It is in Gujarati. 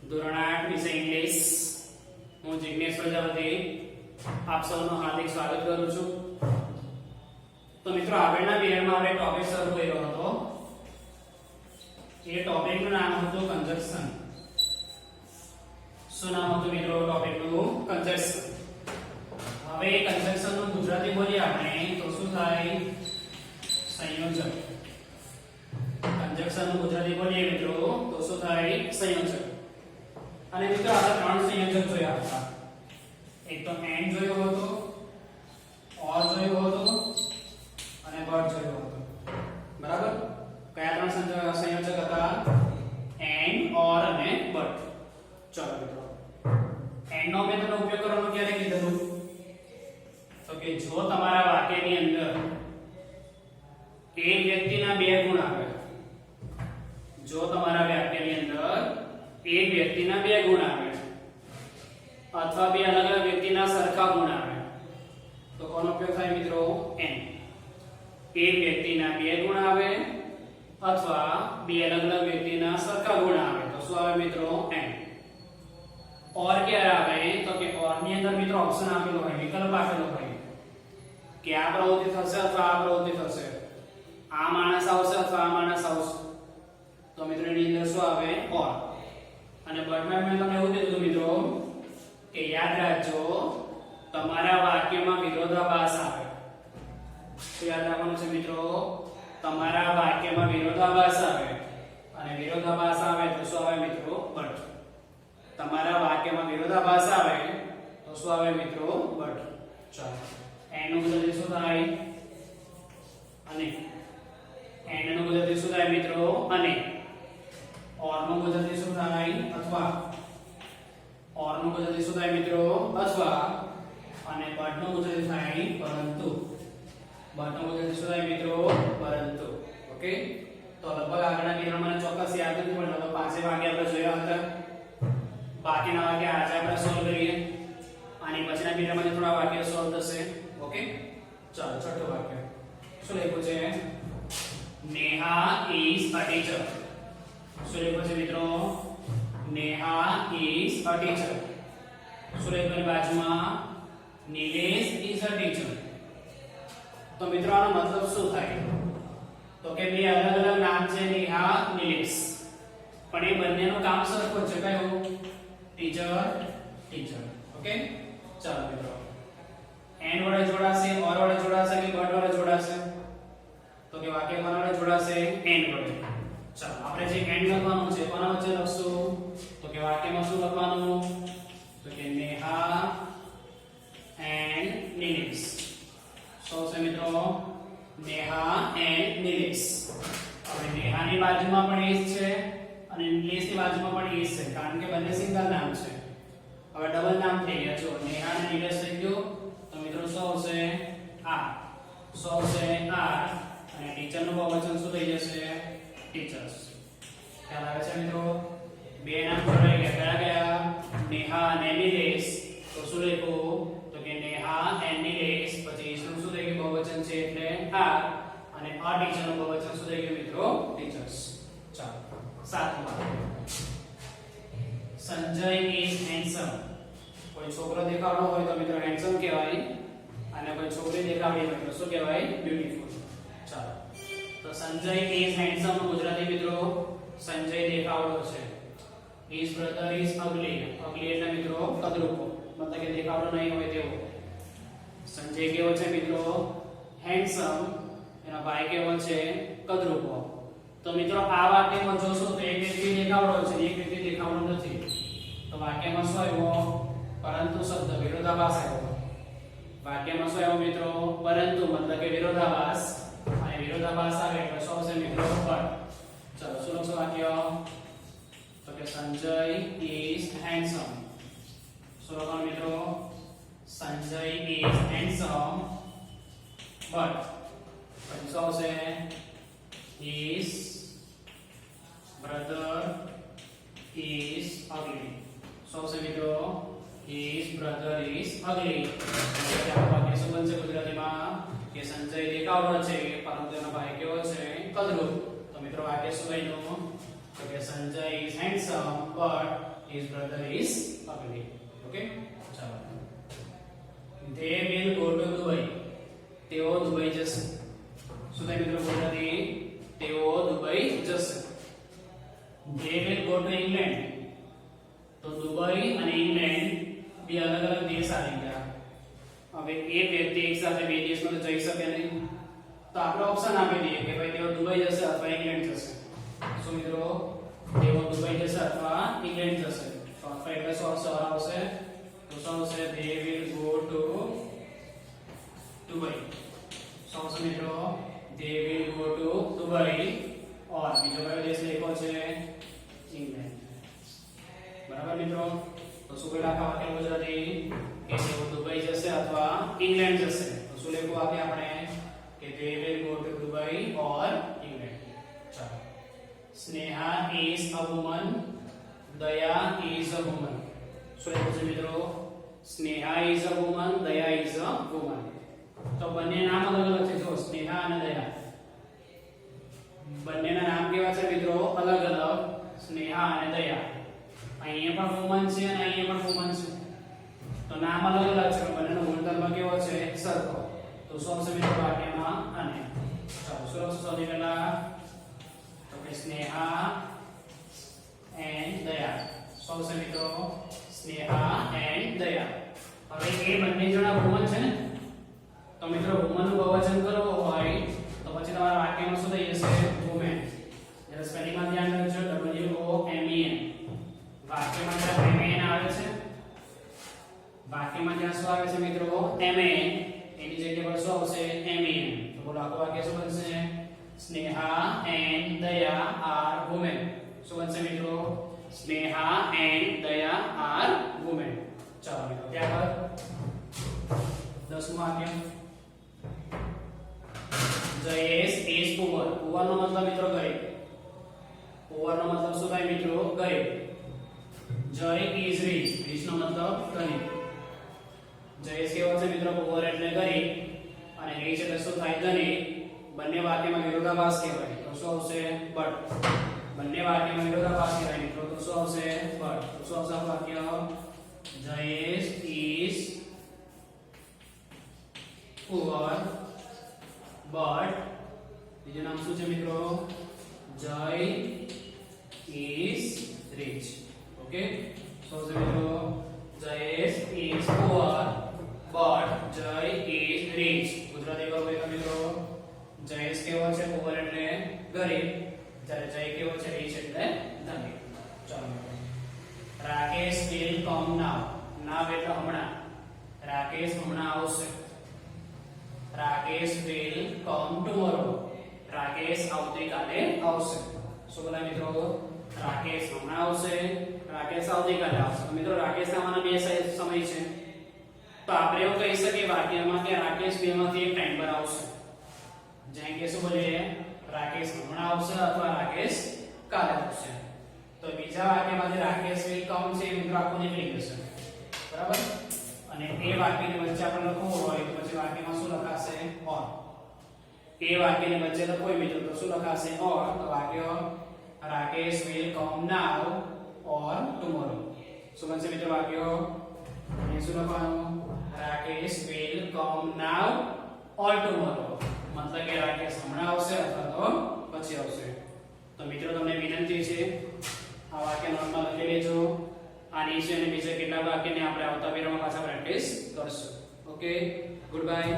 ધોરણ 8 વિષય ઇંગ્લિશ. હું જિગ્નેશ પ્રજાપતિ આપ સૌનું હાર્દિક સ્વાગત કરું છું. તો મિત્રો આગળના પીરિયડમાં આપણે ટોપિક શરૂ કર્યો હતો. એ ટોપિકનું નામ હતું કન્જક્શન. શું નામ હતું મિત્રો ટોપિકનું? કન્જક્શન. હવે કન્જક્શનનું ગુજરાતી બોલીએ આપણે તો શું થાય? સંયોજક. કન્જક્શનનું ગુજરાતી બોલીએ મિત્રો તો શું થાય? સંયોજક. અને મિત્રો આપણે ત્રણ સંયોજક જોયા હતા. એક તો એન્ડ જોયો હતો, ઓર જોયો હતો અને બટ જોયો હતો. બરાબર? કયા ત્રણ સંયોજક હતા? એન્ડ, ઓર અને બટ. ચલો મિત્રો, એન્ડ નો મેથડનો ઉપયોગ કરવાનો ક્યારે કીધું? તો કે જો તમારા વાક્યની અંદર એક વ્યક્તિના બે ગુણ આવે, જો તમારા વાક્યની અંદર એક વ્યક્તિના બે ગુણ આવે અથવા બે અલગ અલગ વ્યક્તિના સરખા ગુણ આવે તો કોનો ઉપયોગ થાય મિત્રો? એન્ડ. એક વ્યક્તિના બે ગુણ આવે અથવા બે અલગ અલગ વ્યક્તિના સરખા ગુણ આવે તો શું આવે મિત્રો? એન્ડ. ઓર ક્યારે આવે? તો કે ઓર ની અંદર મિત્રો ઓપ્શન આપેલો હોય, વિકલ્પ આપેલો હોય કે આ પ્રવૃત્તિ થશે અથવા આ પ્રવૃત્તિ થશે, આ માણસ આવશે અથવા આ માણસ આવશે, તો મિત્રો એની અંદર શું આવે? ઓર. અને બટમાં મેં તમને એવું કીધું મિત્રો કે યાદ રાખજો તમારા વાક્યમાં વિરોધાભાસ આવે. શું યાદ રાખવાનું છે મિત્રો? તમારા વાક્યમાં વિરોધાભાસ આવે અને વિરોધાભાસ આવે તો શું આવે મિત્રો? બટ. તમારા વાક્યમાં વિરોધાભાસ આવે તો શું આવે મિત્રો? બટ. ચાલો, એન્ડ નું ગુજરાતી શું થાય? અને. એન્ડ નું ગુજરાતી શું થાય મિત્રો? અને. ઓર નું ગુજરાતી શું થાય? અથવા. ઓર નું ગુજરાતી શું થાય મિત્રો? અથવા. અને બટ નું ગુજરાતી થાય પરંતુ. બટ નું ગુજરાતી શું થાય મિત્રો? પરંતુ. ઓકે, તો લગભગ આગળના પીરિયડ મને ચોક્કસ યાદ નથી પણ લગભગ પાંચે વાક્ય આપણે જોયા હતા. બાકીના વાક્ય આજે આપણે સોલ્વ કરીએ. આની પછીના પીરિયડમાં થોડા વાક્ય સોલ્વ થશે. ઓકે, ચાલો છઠ્ઠું વાક્ય શું લખ્યું છે? Neha is a teacher. શું લખ્યું છે મિત્રો? Neha is a teacher. શું લખ્યું બાજુમાં? Nilesh is a teacher. તો મિત્રો આનો મતલબ શું થાય? તો કે બે અલગ અલગ નામ છે, નેહા, નિલેશ, પણ એ બંનેનું કામ સરખું છે. કયું? Teacher, teacher. ઓકે, ચાલો મિત્રો, એન્ડ વડે જોડાશે, ઓર વડે જોડાશે કે બટ વડે જોડાશે? તો કે વાક્ય કોના વડે જોડાશે? એન્ડ વડે. ચાલો આપણે જે એન્ડ લખવાનું છે કોના વચ્ચે લખશું? તો કે વાક્યમાં શું લખવાનું? તો કે નેહા એન્ડ નિલેશ. શું છે મિત્રો? નેહા એન્ડ નિલેશ. હવે નેહાની બાજુમાં પણ એ જ છે અને નિલેશની બાજુમાં પણ એ જ છે કારણ કે બંને સિંગલ નામ છે. હવે ડબલ નામ થઈ ગયા. જો નેહા અને નિલેશ થઈ ગયું તો મિત્રો શું આવશે? આ. શું આવશે? આ. અને ટીચરનું બહુવચન શું થઈ જશે? ટીચર્સ. ખ્યાલ આવે છે મિત્રો? બે નામ જોડાઈ ગયા. કયા કયા? નેહા અને નિલેશ. તો શું લખ્યું? તો કે નેહા એન્ડ નિલેશ. પછી શું થઈ ગયું? બહુવચન છે એટલે આ. અને આ ટીચરનું બહુવચન શું થઈ ગયું મિત્રો? ટીચર્સ. ચાલો, સાતમું વાક્ય. Sanjay is handsome. કોઈ છોકરો દેખાવડો હોય તો મિત્રો હેન્ડસમ કહેવાય અને કોઈ છોકરી દેખાવડી હોય તો શું કહેવાય? બ્યુટીફુલ. ચાલો, તો સંજય ઇઝ હેન્ડસમ નું ગુજરાતી મિત્રો સંજય દેખાવડો છે. His brother is અગલી. અગલી એટલે મિત્રો કદરૂપો, મતલબ કે દેખાવડો નહીં હોય તેવો. સંજય કેવો છે મિત્રો? હેન્ડસમ. એનો ભાઈ કેવો છે? કદરૂપો. તો મિત્રો આ વાક્યમાં જોશો તો એક વ્યક્તિ દેખાવડો છે, એક વ્યક્તિ દેખાવડો નથી. તો વાક્યમાં શું આવ્યો? પરંતુ શબ્દ, વિરોધાભાસ આવ્યો. વાક્યમાં શું આવ્યો મિત્રો? પરંતુ, મતલબ કે વિરોધાભાસ. અને વિરોધાભાસ આવે એટલે શું આવશે મિત્રો? બટ. ચલો શું લખશો વાક્ય? તો કે સંજય ઇઝ હેન્ડસમ. શું લખવાનું મિત્રો? Sanjay is handsome but. પછી શું આવશે? His brother is ugly. શું આવશે મિત્રો? His brother is ugly. એટલે આ વાક્ય શું બનશે ગુજરાતીમાં? કે સંજય દેખાવડો છે પરંતુ એનો ભાઈ કેવો છે? કદરૂપ. તો મિત્રો વાક્ય શું બન્યું? તો કે Sanjay is handsome but his brother is ugly. Okay, ચાલો. They will go to Dubai. તેઓ દુબઈ જશે. શું થાય મિત્રો ગુજરાતી? તેઓ દુબઈ જશે. They will go to England. તો દુબઈ અને ઇંગ્લેન્ડ બે અલગ અલગ દેશ આવી ગયા. હવે એક વ્યક્તિ એક સાથે બે દેશમાં તો જઈ શકે નહીં. તો આપણે ઓપ્શન આપી દઈએ કે ભાઈ તેઓ દુબઈ જશે અથવા ઇંગ્લેન્ડ જશે. શું મિત્રો? તેઓ દુબઈ જશે અથવા ઇંગ્લેન્ડ જશે. તો આપણે એટલે શું આવશે? તો શું આવશે? They will go to Dubai. શું આવશે મિત્રો? They will go to Dubai. और બીજો કયો દેશ લખ્યો છે? ઇંગ્લેન્ડ. બરાબર મિત્રો? તો શું પેલા આખા વાક્ય ગુજરાતી કે તેઓ દુબઈ જશે અથવા ઇંગ્લેન્ડ જશે. તો શું લખવું વાક્ય આપણે કે they will go to Dubai or England. ચાલો. Sneha is a woman. દયા is a woman. શું લખ્યું છે મિત્રો? Sneha is a woman. દયા is a woman. તો બંને નામ અલગ અલગ છે. જો સ્નેહા અને દયા બંનેના નામ કેવા છે મિત્રો? અલગ અલગ. સ્નેહા અને દયા. અહીંયા પણ વુમન છે અને અહીંયા પણ વુમન છે. તો નામ અલગ અલગ છે, બંનેનો ગુણધર્મ કેવો છે? સરખો. તો શું આવશે મિત્રો વાક્યમાં? અને. ચાલો શું લખશું સૌથી પહેલા? તો કે સ્નેહા એન્ડ દયા. શું આવશે મિત્રો? સ્નેહા એન્ડ દયા. હવે એ બંને જણા વુમન છે ને, તો મિત્રો વુમન નું બહુવચન કરવું હોય તો પછી તમારા વાક્યમાં શું થઈ જશે? વુમેન. જરા સ્પેલિંગમાં ધ્યાન રાખજો. WOMEN. વાક્યમાં જ્યાં MAN આવે છે, વાક્યમાં જ્યાં શું આવે છે મિત્રો? MAN, એની જગ્યા પર શું આવશે? MEN. તો બોલો આખું વાક્ય શું બનશે? સ્નેહા એન્ડ દયા આર વુમેન. શું બનશે મિત્રો? સ્નેહા એન્ડ દયા આર વુમેન. ચાલો મિત્રો ત્યારબાદ 10મું વાક્ય. Jayesh is poor. poor નો મતલબ મિત્રો ગરીબ. poor નો મતલબ શું થાય મિત્રો? ગરીબ. જય is rich. rich નો મતલબ ધનિક. જયેશ કેવો છે મિત્રો? poor એટલે ગરીબ અને rich એટલે શું થાય? ધનિક. બંને વાક્યમાં વિરોધાભાસ કહેવાય. તો શું આવશે? but. બંને વાક્યમાં વિરોધાભાસ કહેવાય મિત્રો. તો શું આવશે? but. તો શું આવશે વાક્ય? જયેશ is poor but બીજું નામ શું છે મિત્રો? જય is rich. ઓકે, so મિત્રો જયેશ is poor but જય is rich. ગુજરાતી કહો મિત્રો જયેશ કેવો છે? poor એટલે ગરીબ, જ્યારે જય કેવો છે? rich એટલે ધનિક. ચાલો Rakesh will come now. now એટલે હમણાં. રાકેશ હમણાં આવશે. Rakesh will come tomorrow. Rakesh આવતીકાલે આવશે. શું બોલા મિત્રો? રાકેશ હમણાં આવશે, રાકેશ આવતીકાલે આવશે. મિત્રો રાકેશ આવવાના બે સમય છે. તો આપણે એવું કહી શકીએ વાક્યમાં કે રાકેશ બેમાંથી એક ટાઈમ પર આવશે. જેમ કે શું બોલીએ? રાકેશ હમણાં આવશે અથવા રાકેશ કાલે આવશે. તો બીજા વાક્યમાંથી રાકેશ will come છે મિત્રો આખું નીકળી જશે. બરાબર? અને એ વાક્યની વચ્ચે આપણે લખવું હોય તો પછી વાક્યમાં શું લખાશે? or. એ વાક્યની વચ્ચે લખવું મિત્રો તો શું લખાશે? or. તો વાક્ય Rakesh will come now or tomorrow. શું બનશે મિત્રો વાક્ય? અહીં શું લખવાનું? Rakesh will come now or tomorrow. મતલબ કે રાકેશ હમણાં આવશે અથવા તો પછી આવશે. તો મિત્રો તમને વિનંતી છે આ વાક્ય નોટમાં લખી લેજો. આની છે અને બીજા કેટલા વાક્યને આપણે આવતા વિડીયોમાં પાછા પ્રેક્ટિસ કરશું. Okay, good bye.